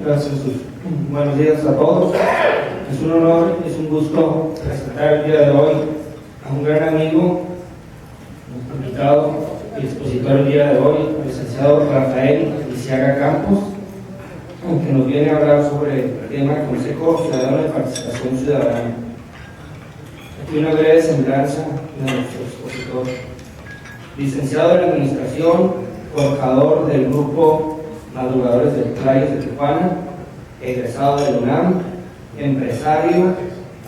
Gracias. Buenos días a todos. Es un honor, es un gusto presentar el día de hoy a un gran amigo, invitado y expositor el día de hoy, el licenciado Rafael Lisiaga Campos, que nos viene a hablar sobre el tema Consejo Ciudadano de Participación Ciudadana. Aquí una breve semblanza de nuestro expositor. Licenciado en Administración, forjador del grupo Madrugadores del Playas de Tijuana, egresado del UNAM, empresario,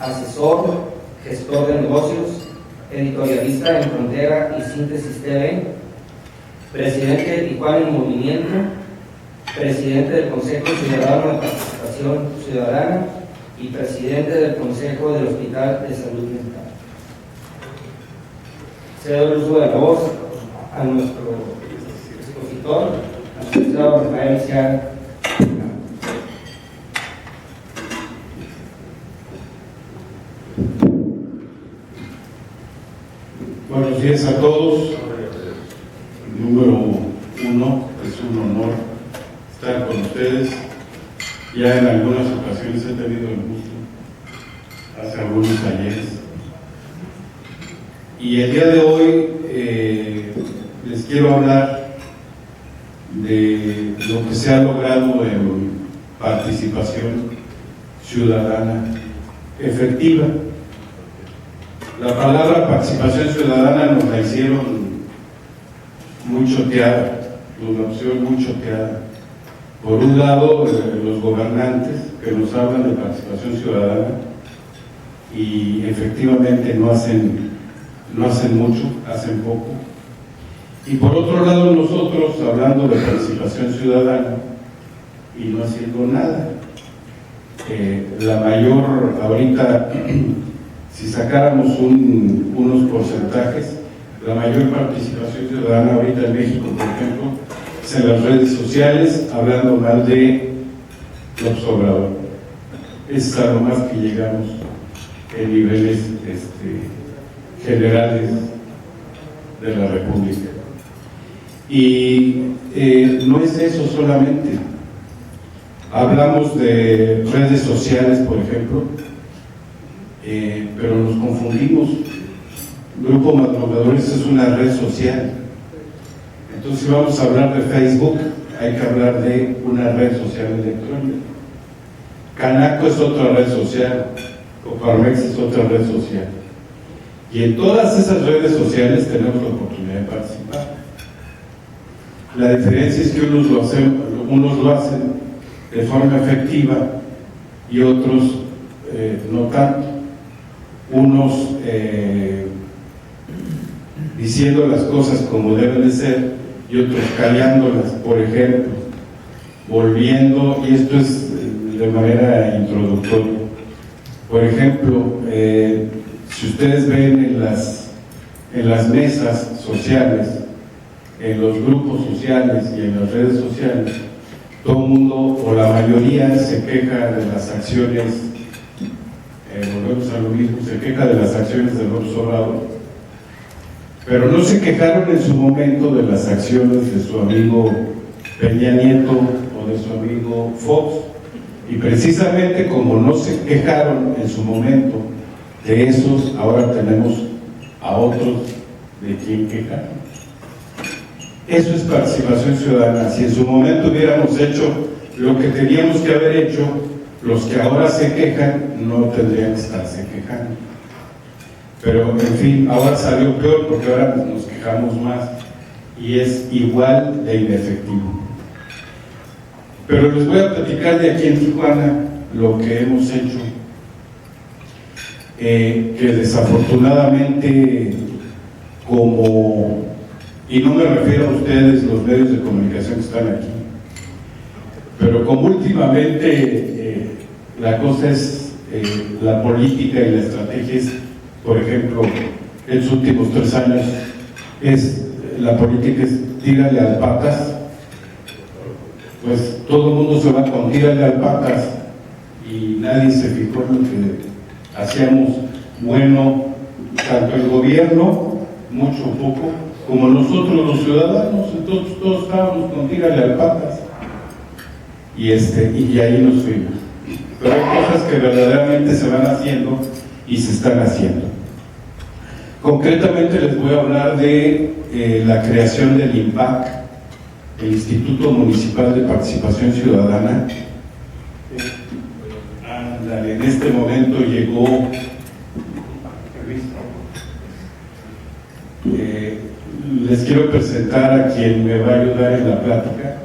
asesor, gestor de negocios, editorialista en Frontera y Síntesis TV, presidente de Tijuana en Movimiento, presidente del Consejo Ciudadano de Participación Ciudadana y presidente del Consejo del Hospital de Salud Mental. Cedo el uso de la voz a nuestro expositor, al licenciado Rafael Lisiaga. Buenos días a todos. Número uno, es un honor estar con ustedes. Ya en algunas ocasiones he tenido el gusto, hace algunos talleres. Y el día de hoy les quiero hablar de lo que se ha logrado en participación ciudadana efectiva. La palabra participación ciudadana nos la hicieron muy choteada, nos la pusieron muy choteada. Por un lado, los gobernantes que nos hablan de participación ciudadana y efectivamente no hacen mucho, hacen poco. Y por otro lado, nosotros hablando de participación ciudadana y no haciendo nada. La mayor, ahorita, si sacáramos unos porcentajes, la mayor participación ciudadana ahorita en México, por ejemplo, es en las redes sociales, hablando mal de López Obrador. Es a lo más que llegamos en niveles generales de la República. Y no es eso solamente. Hablamos de redes sociales, por ejemplo, pero nos confundimos. Grupo Madrugadores es una red social. Entonces, si vamos a hablar de Facebook, hay que hablar de una red social electrónica. Canaco es otra red social, Coparmex es otra red social. Y en todas esas redes sociales tenemos la oportunidad de participar. La diferencia es que unos lo hacen de forma efectiva y otros no tanto. Unos diciendo las cosas como deben de ser y otros callándolas, por ejemplo, volviendo, y esto es de manera introductoria. Por ejemplo, si ustedes ven en las mesas sociales, en los grupos sociales y en las redes sociales, todo el mundo o la mayoría se queja de las acciones, volvemos a lo mismo, se queja de las acciones de López Obrador, pero no se quejaron en su momento de las acciones de su amigo Peña Nieto o de su amigo Fox, y precisamente como no se quejaron en su momento de esos, ahora tenemos a otros de quien quejar. Eso es participación ciudadana. Si en su momento hubiéramos hecho lo que teníamos que haber hecho, los que ahora se quejan no tendrían que estarse quejando. Pero en fin, ahora salió peor porque ahora nos quejamos más y es igual de inefectivo. Pero les voy a platicar de aquí en Tijuana lo que hemos hecho, que desafortunadamente, y no me refiero a ustedes, los medios de comunicación que están aquí, pero como últimamente la cosa es, la política y la estrategia es, por ejemplo, en los últimos 3 años, la política es tírale al patas, pues todo el mundo se va con tírale al patas y nadie se fijó en lo que hacíamos bueno, tanto el gobierno, mucho o poco, como nosotros los ciudadanos. Entonces todos estábamos con tírale al patas. y ahí nos fuimos. Pero hay cosas que verdaderamente se van haciendo y se están haciendo. Concretamente les voy a hablar de la creación del IMPAC, el Instituto Municipal de Participación Ciudadana. En este momento llegó, les quiero presentar a quien me va a ayudar en la plática,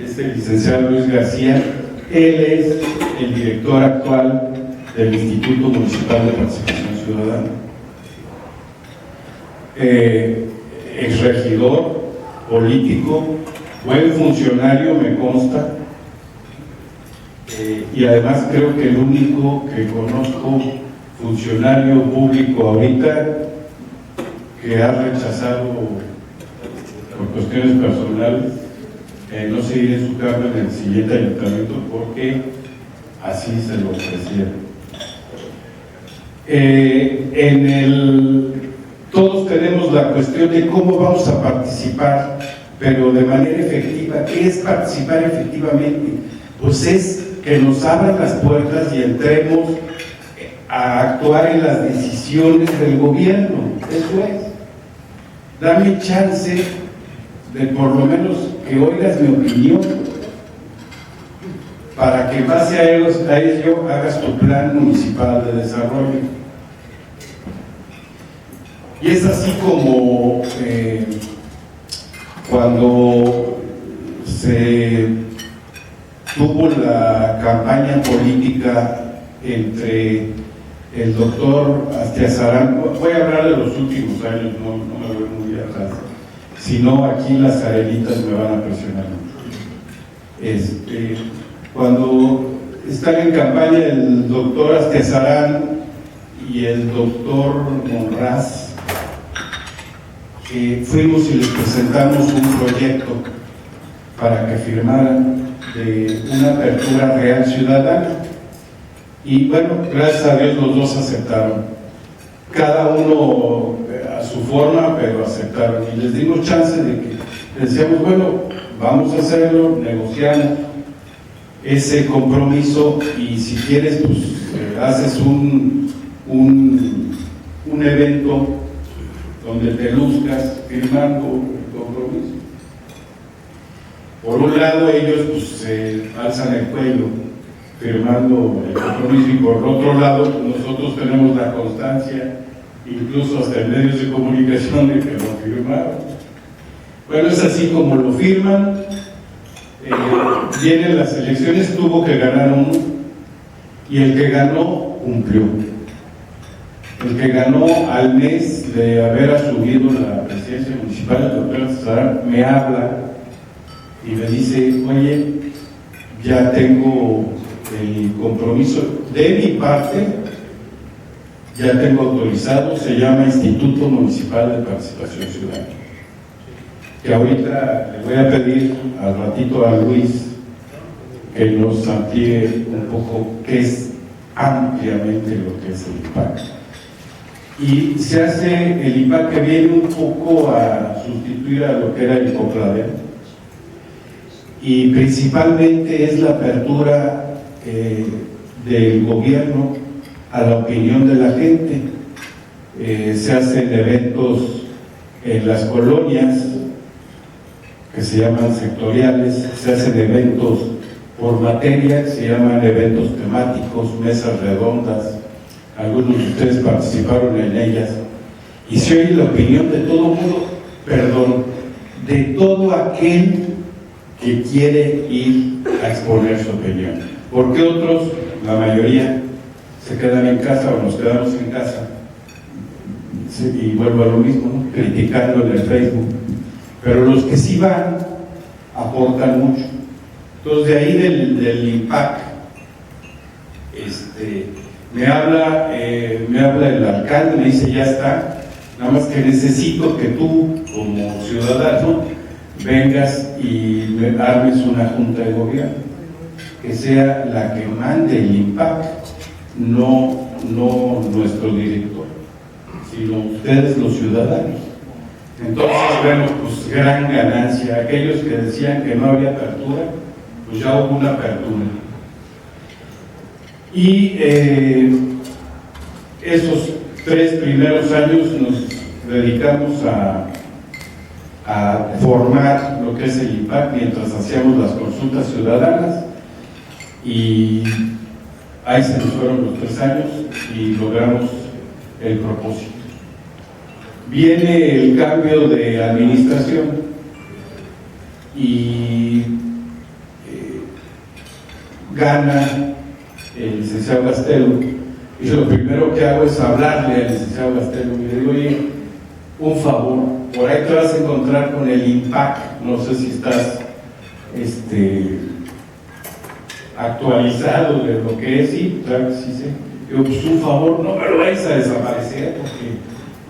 es el licenciado Luis García. Él es el director actual del Instituto Municipal de Participación Ciudadana. Exregidor, político, buen funcionario, me consta, y además creo que el único que conozco funcionario público ahorita que ha rechazado por cuestiones personales no seguir en su cargo en el siguiente ayuntamiento porque así se lo ofrecieron. Todos tenemos la cuestión de cómo vamos a participar, pero de manera efectiva. ¿Qué es participar efectivamente? Pues es que nos abran las puertas y entremos a actuar en las decisiones del gobierno. Eso es. Dame chance de por lo menos que oigas mi opinión, para que en base a ello hagas tu plan municipal de desarrollo. Y es así como cuando se tuvo la campaña política entre el doctor Astiazarán, voy a hablar de los últimos años, no me voy muy atrás, si no aquí las arenitas me van a presionar mucho. Cuando están en campaña el doctor Astiazarán y el doctor Monraz, fuimos y les presentamos un proyecto para que firmaran de una apertura real ciudadana, y bueno, gracias a Dios los dos aceptaron, cada uno a su forma, pero aceptaron, y les dimos chance de que decíamos, bueno, vamos a hacerlo, negociamos ese compromiso, y si quieres pues haces un evento donde te luzcas firmando el compromiso. Por un lado ellos pues se alzan el cuello firmando el compromiso, y por otro lado nosotros tenemos la constancia, incluso hasta en medios de comunicación, de que lo firmaron. Bueno, es así como lo firman. Vienen las elecciones, tuvo que ganar uno, y el que ganó cumplió. El que ganó al mes de haber asumido la presidencia municipal, el doctor Astiazarán, me habla y me dice, oye, ya tengo el compromiso de mi parte, ya tengo autorizado, se llama Instituto Municipal de Participación Ciudadana, que ahorita le voy a pedir al ratito a Luis que nos amplíe un poco qué es ampliamente lo que es el IMPAC. Y se hace el IMPAC, que viene un poco a sustituir a lo que era el COPLADER, y principalmente es la apertura del gobierno a la opinión de la gente. Se hacen eventos en las colonias que se llaman sectoriales, se hacen eventos por materia, que se llaman eventos temáticos, mesas redondas. Algunos de ustedes participaron en ellas, y se oye la opinión de todo mundo, de todo aquel que quiere ir a exponer su opinión, porque otros, la mayoría, se quedan en casa o nos quedamos en casa, y vuelvo a lo mismo, ¿no? Criticando en el Facebook, pero los que sí van aportan mucho. Entonces de ahí del IMPAC, me habla el alcalde, me dice, ya está, nada más que necesito que tú como ciudadano vengas y me armes una junta de gobierno que sea la que mande el IMPAC, no nuestro director, sino ustedes los ciudadanos. Entonces, bueno, pues gran ganancia. Aquellos que decían que no había apertura, pues ya hubo una apertura. Y esos 3 primeros años nos dedicamos a formar lo que es el IMPAC mientras hacíamos las consultas ciudadanas, y ahí se nos fueron los 3 años y logramos el propósito. Viene el cambio de administración y gana el licenciado Gastelo, y lo primero que hago es hablarle al licenciado Gastelo y le digo: oye, un favor, por ahí te vas a encontrar con el IMPAC, no sé si estás actualizado de lo que es. Sí, claro que sí sé. Digo, pues un favor, no me lo vais a desaparecer, porque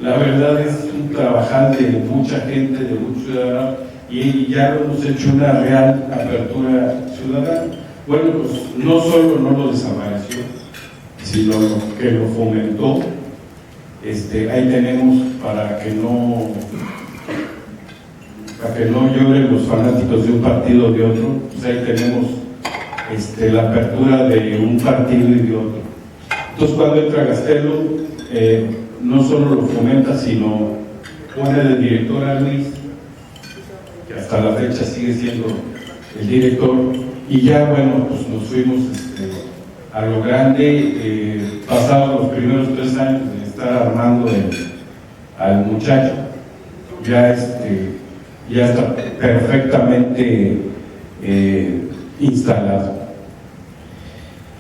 la verdad es un trabajal de mucha gente, de muchos ciudadanos, y ya lo hemos hecho una real apertura ciudadana. Bueno, pues no solo no lo desapareció, sino que lo fomentó. Ahí tenemos, para que no lloren los fanáticos de un partido o de otro, pues ahí tenemos la apertura de un partido y de otro. Entonces, cuando entra Gastelo, no solo lo fomenta, sino pone de director a Luis, que hasta la fecha sigue siendo el director, y ya, bueno, pues nos fuimos a lo grande. Pasados los primeros 3 años de estar armando al muchacho, ya está perfectamente instalado.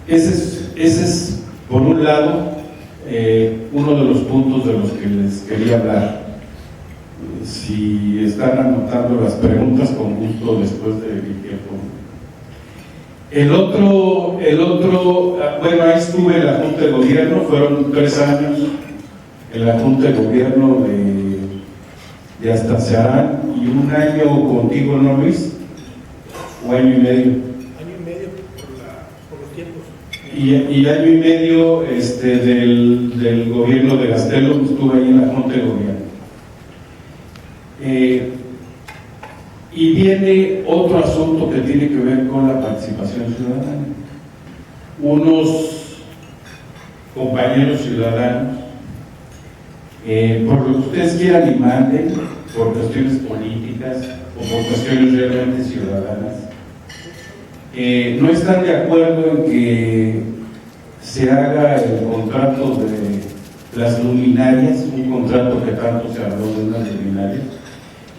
Ese es, por un lado, uno de los puntos de los que les quería hablar. Si están anotando las preguntas, con gusto, después de mi tiempo. El otro, bueno, ahí estuve en la Junta de Gobierno, fueron 3 años en la Junta de Gobierno de Aztacearán, y 1 año contigo, ¿no, Luis? ¿O año y medio? Año y medio por los tiempos. Y año y medio del gobierno de Gastelo, estuve ahí en la Junta de Gobierno. Y viene otro asunto que tiene que ver con la participación ciudadana. Unos compañeros ciudadanos, por lo que ustedes quieran y manden, por cuestiones políticas o por cuestiones realmente ciudadanas, no están de acuerdo en que se haga el contrato de las luminarias, un contrato que tanto se habló de unas luminarias,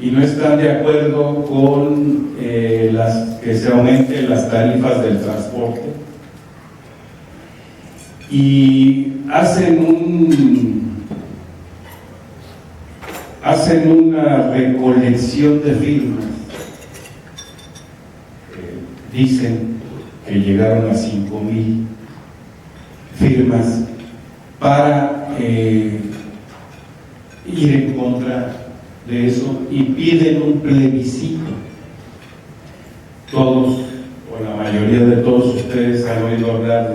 y no están de acuerdo con que se aumenten las tarifas del transporte, y hacen una recolección de firmas. Dicen que llegaron a 5,000 firmas para ir en contra de eso, y piden un plebiscito. Todos, o la mayoría de todos ustedes, han oído hablar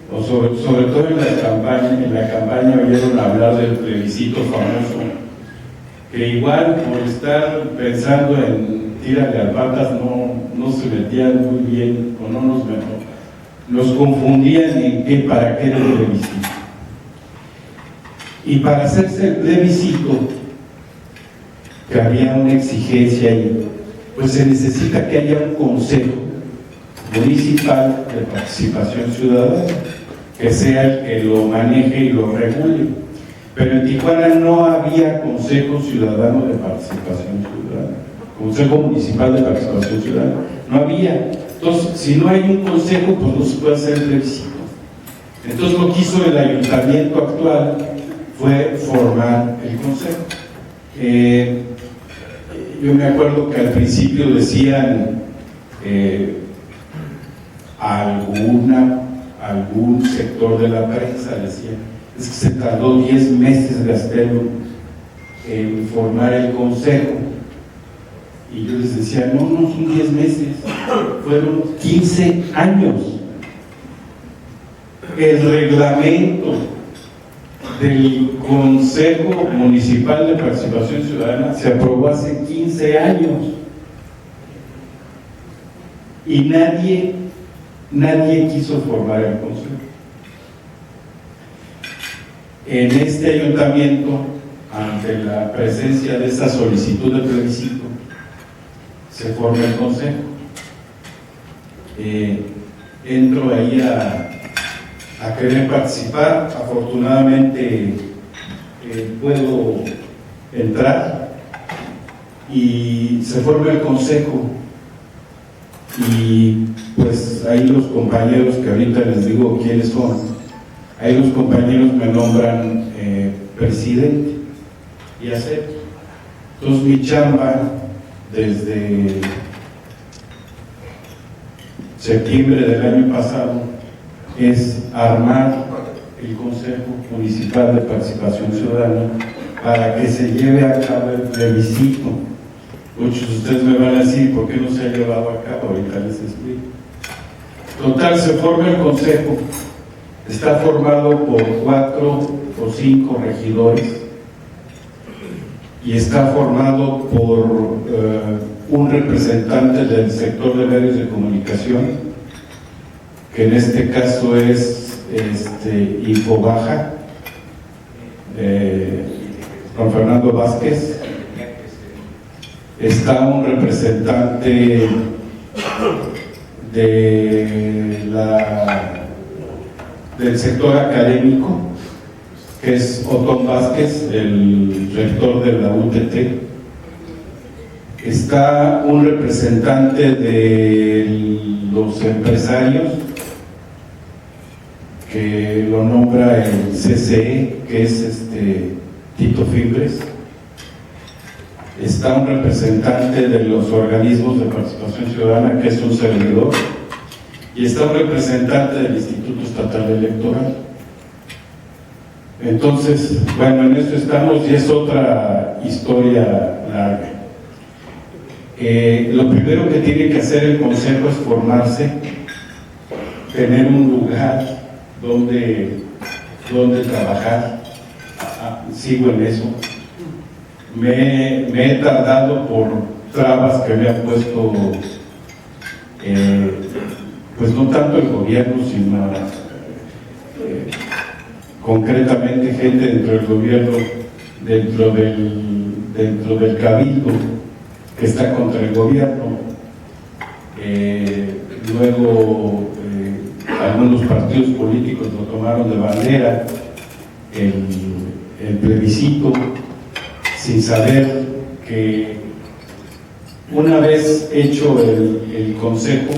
o sobre todo en la campaña oyeron hablar del plebiscito famoso, que igual, por estar pensando en tírale al patas, no se metían muy bien, o no nos confundían en qué, para qué era el plebiscito. Y para hacerse el plebiscito, que había una exigencia ahí, pues se necesita que haya un consejo municipal de participación ciudadana, que sea el que lo maneje y lo regule. Pero en Tijuana no había Consejo Ciudadano de Participación Ciudadana, Consejo Municipal de Participación Ciudadana, no había. Entonces, si no hay un consejo, pues no se puede hacer el plebiscito. Entonces, lo que hizo el ayuntamiento actual fue formar el consejo. Yo me acuerdo que al principio decían algún sector de la prensa decía, es que se tardó 10 meses Gastelo en formar el consejo, y yo les decía, no son 10 meses, fueron 15 años. El reglamento del Consejo Municipal de Participación Ciudadana se aprobó hace 15 años. y nadie quiso formar el consejo. En este ayuntamiento, ante la presencia de esa solicitud de plebiscito, se forma el consejo. Entro ahí a querer participar. Afortunadamente puedo entrar y se forma el consejo, y pues ahí los compañeros, que ahorita les digo quiénes son, ahí los compañeros me nombran presidente y acepto. Entonces mi chamba desde septiembre del año pasado es armar el Consejo Municipal de Participación Ciudadana para que se lleve a cabo el plebiscito. Muchos de ustedes me van a decir, ¿por qué no se ha llevado a cabo? Ahorita les explico. Total, se forma el Consejo. Está formado por 4 o 5 regidores y está formado por un representante del sector de medios de comunicación, que en este caso es Infobaja, Juan Fernando Vázquez. Está un representante del sector académico, que es Otón Vázquez, el rector de la UTT. Está un representante de los empresarios, que lo nombra el CCE, que es Tito Fimbres. Está un representante de los organismos de participación ciudadana, que es un servidor, y está un representante del Instituto Estatal Electoral. Entonces, bueno, en esto estamos, y es otra historia larga. Lo primero que tiene que hacer el Consejo es formarse, tener un lugar donde trabajar. Sigo en eso. Me he tardado por trabas que me ha puesto, pues no tanto el gobierno, sino concretamente gente dentro del gobierno, dentro del cabildo, que está contra el gobierno. Luego algunos partidos políticos lo tomaron de bandera, el plebiscito, sin saber que una vez hecho el consejo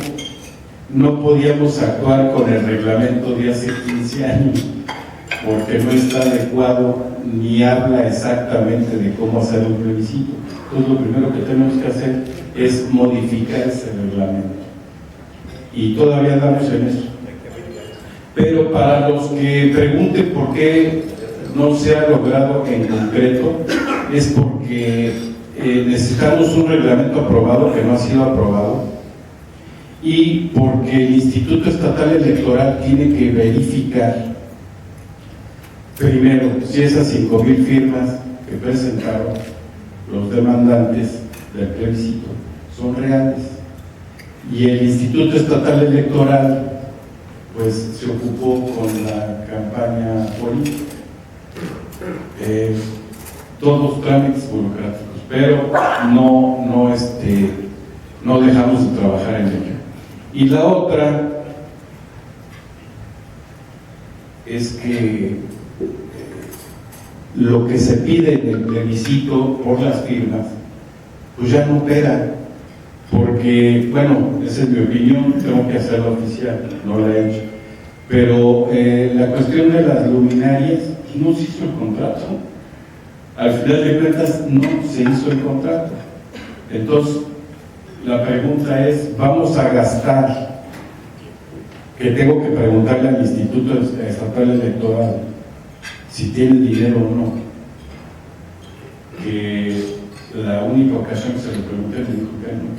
no podíamos actuar con el reglamento de hace 15 años, porque no está adecuado ni habla exactamente de cómo hacer un plebiscito. Entonces lo primero que tenemos que hacer es modificar ese reglamento, y todavía andamos en eso. Pero para los que pregunten por qué no se ha logrado en concreto, es porque necesitamos un reglamento aprobado que no ha sido aprobado, y porque el Instituto Estatal Electoral tiene que verificar primero si esas 5,000 firmas que presentaron los demandantes del plebiscito son reales. Y el Instituto Estatal Electoral pues se ocupó con la campaña política, todos trámites burocráticos, pero no dejamos de trabajar en ello. Y la otra es que lo que se pide en el plebiscito por las firmas pues ya no opera, porque, bueno, esa es mi opinión, tengo que hacerla oficial, no la he hecho, pero la cuestión de las luminarias no se hizo el contrato. Al final de cuentas no se hizo el contrato. Entonces la pregunta es, ¿vamos a gastar? Que tengo que preguntarle al Instituto Estatal Electoral si tiene dinero o no, que la única ocasión que se lo pregunté me dijo que no,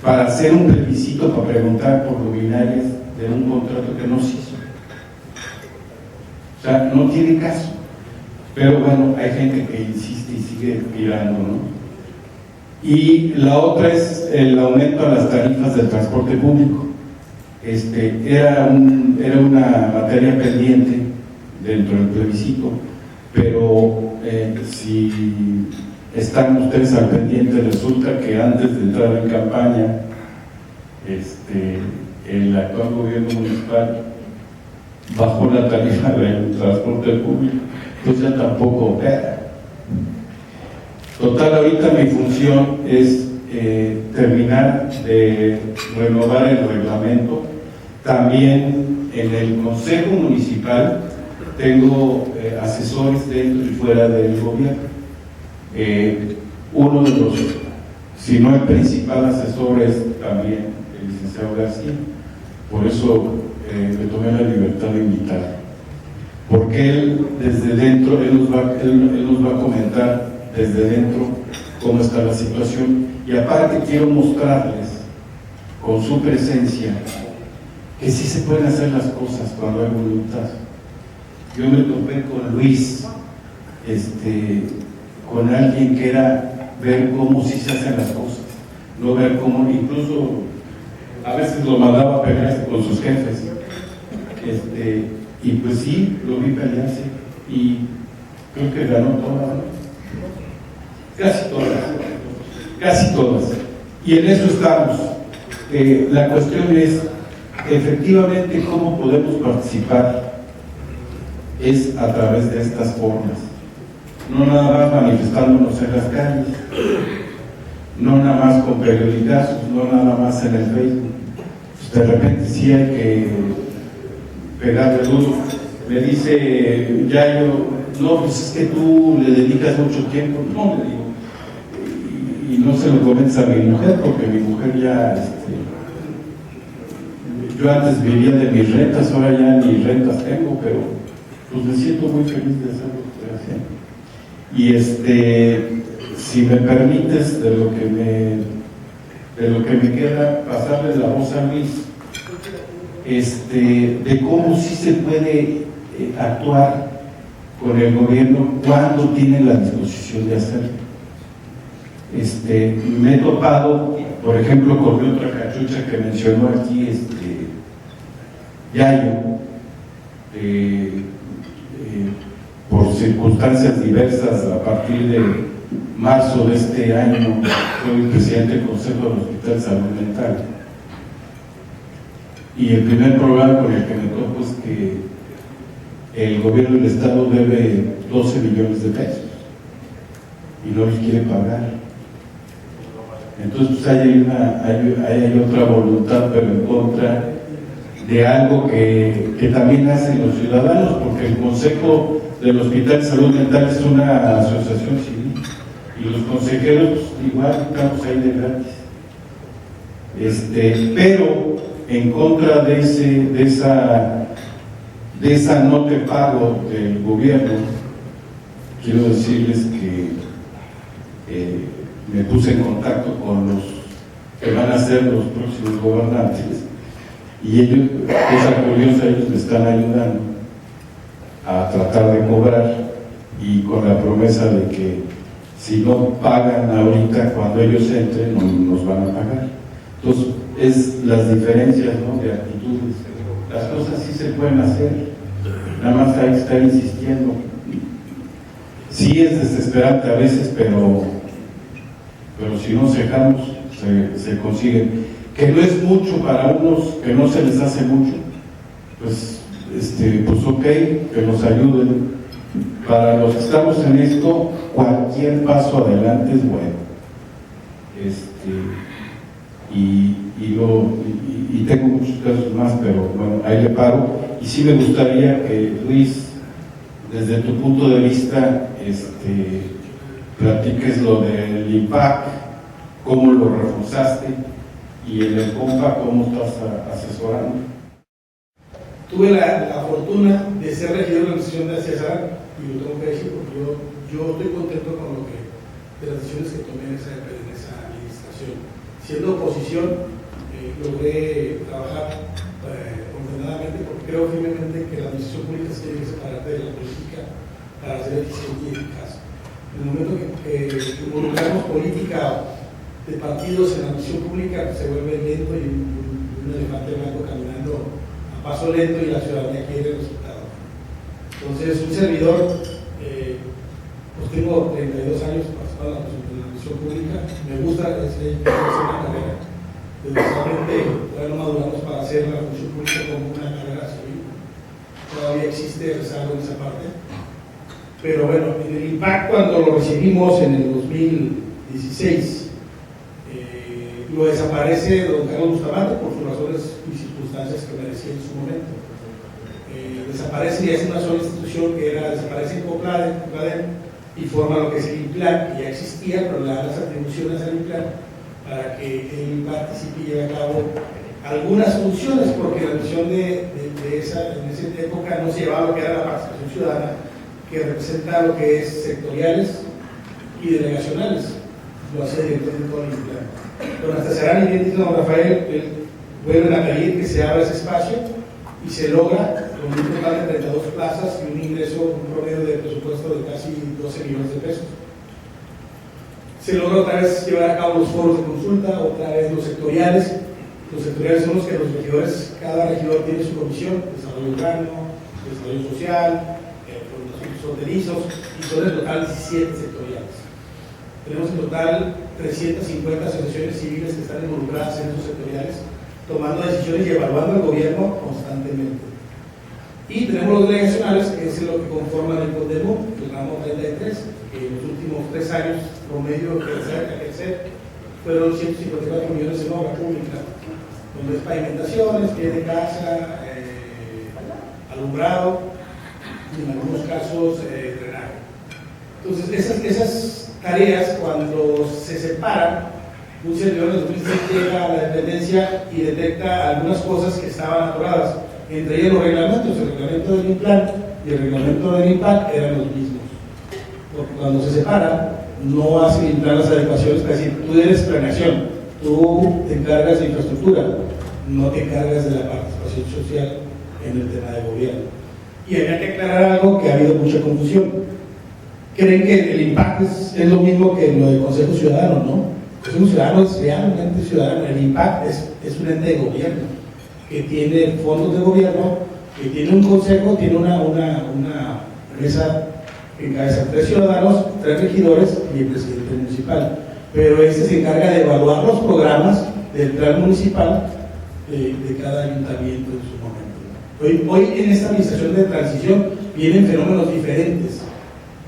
para hacer un plebiscito, para preguntar por luminarias de un contrato que no se hizo. O sea, no tiene caso. Pero bueno, hay gente que insiste y sigue tirando, ¿no? Y la otra es el aumento a las tarifas del transporte público. Era una materia pendiente dentro del plebiscito, pero si están ustedes al pendiente, resulta que antes de entrar en campaña, el actual gobierno municipal bajó la tarifa del transporte público, entonces ya tampoco opera. Total, ahorita mi función es terminar de renovar el reglamento. También en el Consejo Municipal tengo asesores dentro y fuera del gobierno. Uno de los, si no el principal asesor, es también el licenciado García. Por eso me tomé la libertad de invitar, porque él desde dentro, él nos va a comentar desde dentro cómo está la situación, y aparte quiero mostrarles con su presencia que sí se pueden hacer las cosas cuando hay voluntad. Yo me topé con Luis, con alguien que era ver cómo sí se hacen las cosas, no ver cómo, incluso a veces lo mandaba a pelearse con sus jefes, y pues sí, lo vi pelearse y creo que ganó todas, ¿no? Casi todas, y en eso estamos. La cuestión es, efectivamente, cómo podemos participar es a través de estas formas, no nada más manifestándonos en las calles, no nada más con periodicazos, no nada más en el Facebook. Pues de repente sí hay que pegarle duro. Me dice Yayo, no, pues es que tú le dedicas mucho tiempo. No, le digo, y no se lo comentes a mi mujer, porque mi mujer ya, yo antes vivía de mis rentas, ahora ya ni rentas tengo, pero pues me siento muy feliz de hacer lo que estoy haciendo. Y si me permites, de lo que me queda, pasarle la voz a Luis, de cómo sí se puede actuar con el gobierno cuando tiene la disposición de hacerlo. Me he topado, por ejemplo, con mi otra cachucha que mencionó aquí, Yayo, por circunstancias diversas, a partir de marzo de este año, soy presidente del Consejo del Hospital de Salud Mental. Y el primer problema con el que me topo es que el gobierno del Estado debe 12 millones de pesos y no los quiere pagar. Entonces, pues hay otra voluntad, pero en contra de algo que también hacen los ciudadanos, porque el Consejo del Hospital de Salud Mental es una asociación civil y los consejeros pues, igual estamos ahí de gratis. Pero en contra de esa no te pago del gobierno, quiero decirles que me puse en contacto con los que van a ser los próximos gobernantes, y ellos, cosa curiosa, ellos me están ayudando a tratar de cobrar, y con la promesa de que si no pagan ahorita, cuando ellos entren, no nos van a pagar. Entonces, es las diferencias, ¿no?, de actitudes. Las cosas sí se pueden hacer, nada más hay que estar insistiendo. Sí es desesperante a veces, pero si nos dejamos, se consigue. Que no es mucho para unos, que no se les hace mucho, pues ok, que nos ayuden. Para los que estamos en esto, cualquier paso adelante es bueno. Y tengo muchos casos más, pero bueno, ahí le paro. Y sí me gustaría que, Luis, desde tu punto de vista, platiques lo del IMPAC, cómo lo reforzaste, y en el COMPA, cómo estás asesorando. Tuve la fortuna de ser regidor de la organización de César, y lo tengo que decir porque yo estoy contento con de las decisiones que tomé en esa administración. Siendo oposición, logré trabajar ordenadamente, porque creo firmemente que la administración pública se tiene que separar de la política para ser eficiente y eficaz. En el momento que involucramos política partidos en la administración pública pues, se vuelve lento y un elefante blanco caminando a paso lento y la ciudadanía quiere resultados. Entonces, un servidor, pues tengo 32 años participando en la administración pública, me gusta hacer una carrera. Desgraciadamente, todavía no maduramos para hacer la función pública como una carrera civil. Todavía existe rezago en esa parte. Pero bueno, en el IMPAC, cuando lo recibimos en el 2016, lo desaparece don Carlos Bustamante por sus razones y circunstancias que merecía en su momento. Desaparece y es una sola institución que desaparece en Copladen y forma lo que es el IMPLAN, que ya existía, pero le da las atribuciones al IMPLAN para que él participe y lleve a cabo algunas funciones, porque la misión en esa época no se llevaba lo que era la participación ciudadana, que representa lo que es sectoriales y delegacionales, lo hace directamente todo el IMPLAN. Don Astazarán y bien dice don Rafael, vuelven a pedir que se abra ese espacio y se logra con un total de 32 plazas y un ingreso, un promedio de presupuesto de casi 12 millones de pesos. Se logra otra vez llevar a cabo los foros de consulta, otra vez los sectoriales. Los sectoriales son los que los regidores, cada regidor tiene su comisión, desarrollo urbano, desarrollo social, fronterizos, y son en total 17 sectoriales. Tenemos en total 350 asociaciones civiles que están involucradas en esos sectoriales, tomando decisiones y evaluando el gobierno constantemente. Y tenemos los delegacionales, que es lo que conforman el CONDEMU, el ramo 33, que en los últimos 3 años, promedio que crecer, fueron 154 millones en obra pública, donde es pavimentaciones, pie de casa, alumbrado, y en algunos casos drenaje. Entonces, esas tareas, cuando se separan, un servidor en 2006 llega a la dependencia y detecta algunas cosas que estaban atoradas, entre ellos los reglamentos. El reglamento del IMPLAN y el reglamento del IMPAC eran los mismos, porque cuando se separan no hace el IMPLAN las adecuaciones para decir, tú eres planeación, tú te encargas de infraestructura, no te encargas de la participación social en el tema de gobierno. Y había que aclarar algo que ha habido mucha confusión. Creen que el IMPAC es lo mismo que lo del Consejo Ciudadano, ¿no? El Consejo Ciudadano es realmente ciudadano. El IMPAC es un ente de gobierno que tiene fondos de gobierno, que tiene un consejo, tiene una mesa que encabeza 3 ciudadanos, 3 regidores y el presidente municipal. Pero este se encarga de evaluar los programas del plan municipal de cada ayuntamiento en su momento. Hoy en esta administración de transición vienen fenómenos diferentes,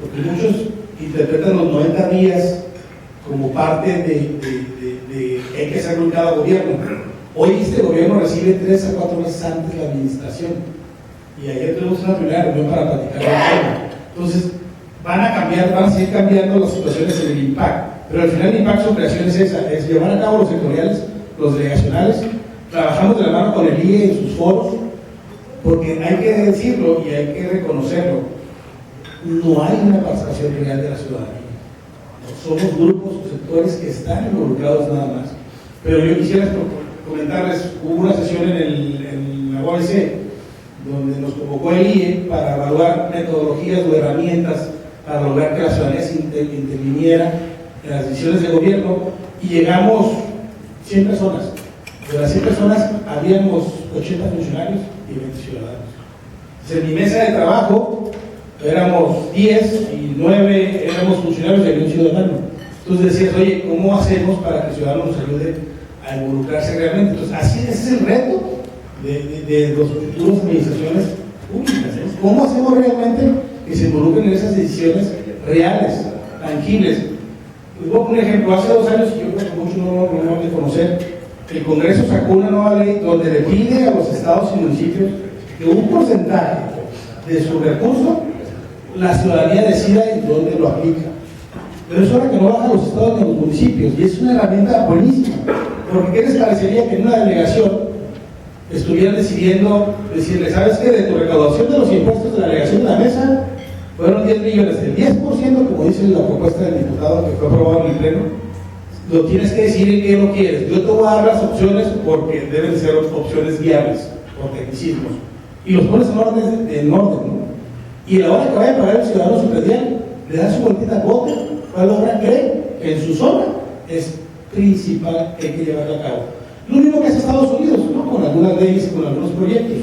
porque muchos interpretan los 90 días como parte de que hay que hacerlo en cada gobierno. Hoy este gobierno recibe 3 a 4 meses antes la administración, y ayer tuvimos una primera reunión para platicar del tema. Entonces van a seguir cambiando las situaciones en el IMPAC, pero al final el IMPAC su creación es esa, es llevar a cabo los sectoriales, los delegacionales. Trabajamos de la mano con el IE en sus foros, porque hay que decirlo y hay que reconocerlo, no hay una participación real de la ciudadanía. Somos grupos o sectores que están involucrados nada más. Pero yo quisiera comentarles, hubo una sesión en la OABC donde nos convocó el IE para evaluar metodologías o herramientas para lograr que la ciudadanía se interviniera en las decisiones de gobierno, y llegamos 100 personas. De las 100 personas habíamos 80 funcionarios y 20 ciudadanos. Entonces, en mi mesa de trabajo éramos 10 y 9 éramos funcionarios y había un ciudadano. Entonces decías, oye, ¿cómo hacemos para que el ciudadano nos ayude a involucrarse realmente? Entonces, ese es el reto de las futuras administraciones públicas, ¿eh? ¿Cómo hacemos realmente que se involucren en esas decisiones reales, tangibles? Les voy a poner un ejemplo. Hace 2 años, yo creo que muchos no lo han de conocer, el Congreso sacó una nueva ley donde le pide a los estados y municipios que un porcentaje de su recurso la ciudadanía decida en dónde lo aplica. Pero es hora que no baja a los estados ni a los municipios, y es una herramienta buenísima, porque ¿qué les parecería que en una delegación estuvieran decidiendo, decirle, ¿sabes qué? De tu recaudación de los impuestos de la delegación de la mesa fueron 10 millones, el 10%, como dice la propuesta del diputado que fue aprobado en el pleno, lo tienes que decir en qué lo quieres. Yo te voy a dar las opciones porque deben ser opciones viables, por tecnicismos, y los pones en orden, ¿no? Y a la hora que vaya a pagar el ciudadano su predial, le da su vueltita, vote, cuál obra cree que en su zona es principal que hay que llevar a cabo. Lo mismo que hace Estados Unidos, ¿no? Con algunas leyes, con algunos proyectos.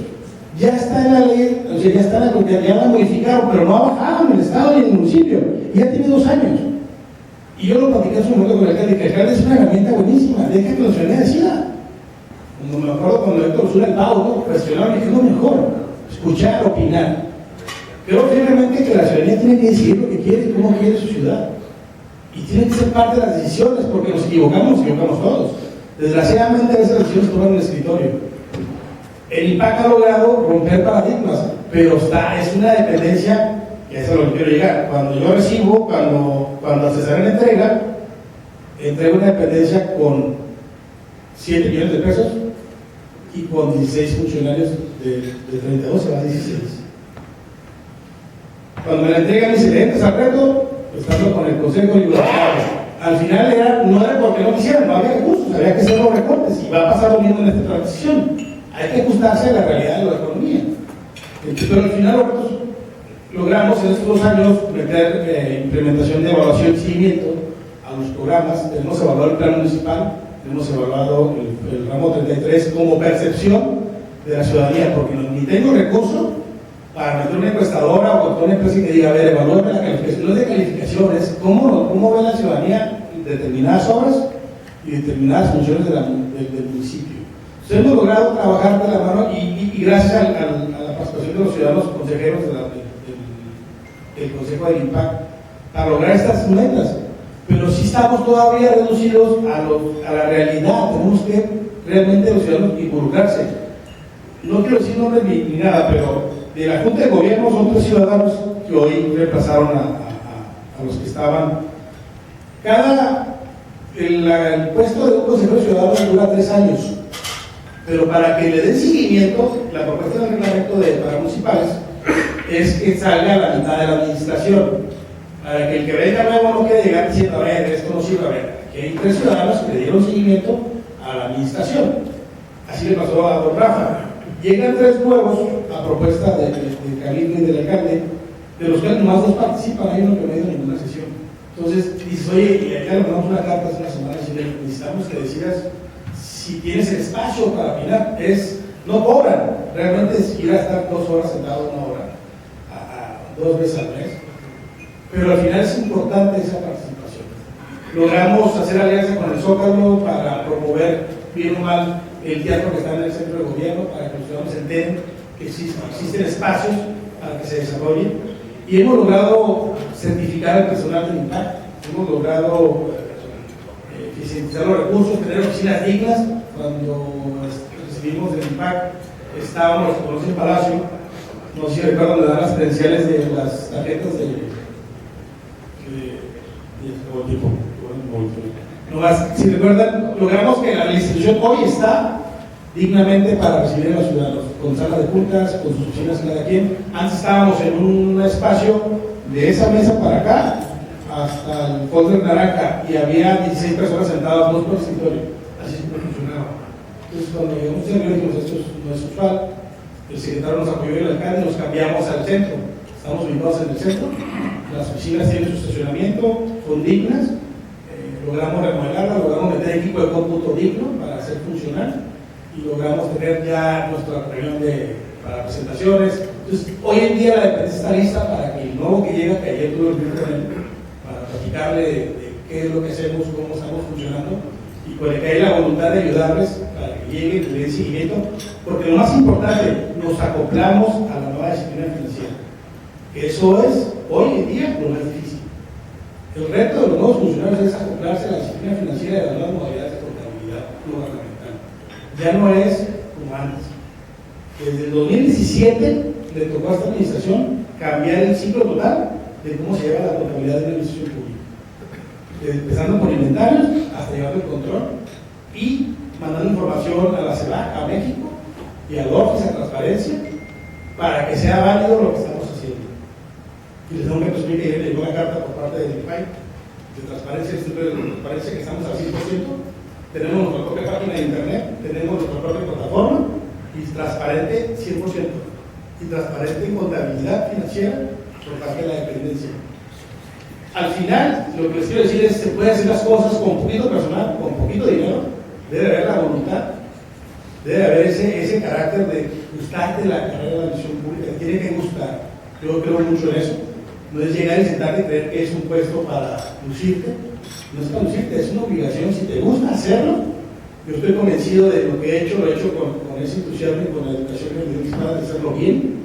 Ya está en la ley, o sea, ya la modificaron, pero no ha bajado en el estado ni en el municipio. Y ya tiene 2 años. Y yo lo platicé en su momento con el alcalde, que el alcalde es una herramienta buenísima, deja que la ciudadanía decida. Como me acuerdo cuando Héctor Ursula el Pau, ¿no? Cuestionaba, que es lo mejor, escuchar, opinar. Creo firmemente que la ciudadanía tiene que decidir lo que quiere y cómo quiere su ciudad. Y tiene que ser parte de las decisiones, porque nos equivocamos todos. Desgraciadamente, a veces las decisiones se toman en el escritorio. El IMPAC ha logrado romper paradigmas, pero es una dependencia, y a eso es lo que quiero llegar. Cuando yo recibo, cuando César me entrego una dependencia con 7 millones de pesos y con 16 funcionarios de 32 se va a 16. Cuando me la entregan mis gerentes al reto, estando con el Consejo de Libertades, al final no era porque no quisieran, no había recursos, había que hacer los recortes y va a pasar lo mismo en esta transición. Hay que ajustarse a la realidad de la economía. Pero al final nosotros logramos en estos 2 años meter implementación de evaluación y seguimiento a los programas. Hemos evaluado el plan municipal, hemos evaluado el ramo 33 como percepción de la ciudadanía, porque ni tengo recursos para meter una encuestadora o con una empresa que diga, a ver, evalúame la calificación. No es de calificaciones, cómo ve la ciudadanía determinadas obras y determinadas funciones del municipio. Entonces hemos logrado trabajar de la mano y gracias a la participación de los ciudadanos consejeros del Consejo del IMPAC para lograr estas metas. Pero sí estamos todavía reducidos a la realidad. Tenemos que realmente los ciudadanos involucrarse. No quiero decir nombres ni nada, pero de la Junta de Gobierno son 3 ciudadanos que hoy reemplazaron a los que estaban. El puesto de un consejero ciudadano dura 3 años, pero para que le den seguimiento, la propuesta del reglamento para municipales es que salga a la mitad de la administración, para que el que venga nuevo no quede llegar diciendo, a ver, esto no sirve, a ver, aquí hay 3 ciudadanos que le dieron seguimiento a la administración. Así le pasó a don Rafa. Llegan 3 nuevos a propuesta del cabildo y del alcalde, de los cuales nomás 2 participan, hay uno que no ha ido a ninguna sesión. Entonces dices, oye, y acá le mandamos una carta hace una semana diciendo, necesitamos que decidas si tienes el espacio para opinar. No cobran, realmente es ir a estar 2 horas sentado, 1 hora, 2 veces al mes, pero al final es importante esa participación. Logramos hacer alianza con el Zócalo para promover, bien o mal, el teatro que está en el centro de gobierno, para que los ciudadanos se enteren que existen espacios para que se desarrollen, y hemos logrado certificar al personal del IMPAC, hemos logrado eficientizar los recursos, tener oficinas dignas. Cuando recibimos del IMPAC estábamos con el Palacio, no sé si recuerdan, donde dan las credenciales de las tarjetas de tipo. No más, si recuerdan, logramos que la institución hoy está dignamente para recibir a los ciudadanos, con sala de juntas, con sus oficinas cada quien. Antes estábamos en un espacio de esa mesa para acá hasta el folder naranja y había 16 personas sentadas, 2 por escritorio. Así siempre funcionaba. Entonces, cuando llegamos a dijimos, esto no es usual. El secretario nos apoyó y el alcalde, nos cambiamos al centro. Estamos ubicados en el centro. Las oficinas tienen su estacionamiento, son dignas. Logramos remodelarla, logramos meter equipo de cómputo digno para hacer funcional y logramos tener ya nuestra reunión para presentaciones. Entonces, hoy en día la dependencia está lista para que el nuevo que llega, que ayer tuve el primer con él, para platicarle de qué es lo que hacemos, cómo estamos funcionando, y pues que hay la voluntad de ayudarles para que lleguen y le den seguimiento, porque lo más importante, nos acoplamos a la nueva disciplina financiera. Eso es, hoy en día, lo más difícil. El reto de los nuevos funcionarios es acoplarse a la disciplina financiera y a las nuevas modalidades de contabilidad gubernamental. Ya no es como antes. Desde el 2017 le tocó a esta administración cambiar el ciclo total de cómo se lleva la contabilidad de la administración pública. Empezando por inventarios hasta llevar el control y mandando información a la CEBAC, a México y al OFIS, a Transparencia, para que sea válido lo que estamos haciendo. Y les tengo que presumir que ayer llegó una carta por parte del INPAI de Transparencia, que estamos al 100%. Tenemos nuestra propia página de internet, tenemos nuestra propia plataforma y transparente 100%. Y transparente en contabilidad financiera por parte de la dependencia. al final, lo que les quiero decir es que se puede hacer las cosas con poquito personal, con poquito dinero, debe haber la voluntad, debe haber ese carácter de gustarte la carrera de la administración pública, tiene que gustar. Yo creo mucho en eso. No es llegar y sentarte y creer que es un puesto para lucirte, no es para lucirte, es una obligación. Si te gusta hacerlo, yo estoy convencido de lo que he hecho, lo he hecho con ese entusiasmo y con la educación que me dio de hacerlo bien.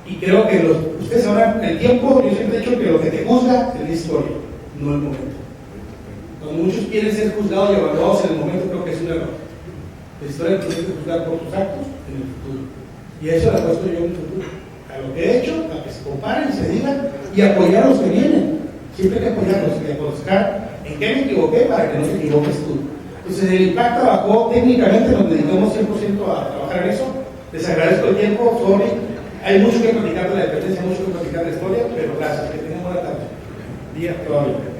Y creo que ustedes sabrán, el tiempo, yo siempre he dicho que lo que te juzga es la historia, no el momento. Cuando muchos quieren ser juzgados y evaluados en el momento, creo que es un error. La historia te tiene que juzgar por tus actos en el futuro. Y eso lo he puesto yo en el futuro. A lo que he hecho, a que se comparen y se digan, y apoyar a los que vienen. Siempre hay que apoyarlos y aconsejar en qué me equivoqué para que no te equivoques tú. Entonces, el impacto bajó técnicamente, nos dedicamos 100% a trabajar en eso. Les agradezco el tiempo, sorry. Hay mucho que platicar de la dependencia, mucho que platicar de la historia, pero gracias, que tengan buena tarde. Día, todavía.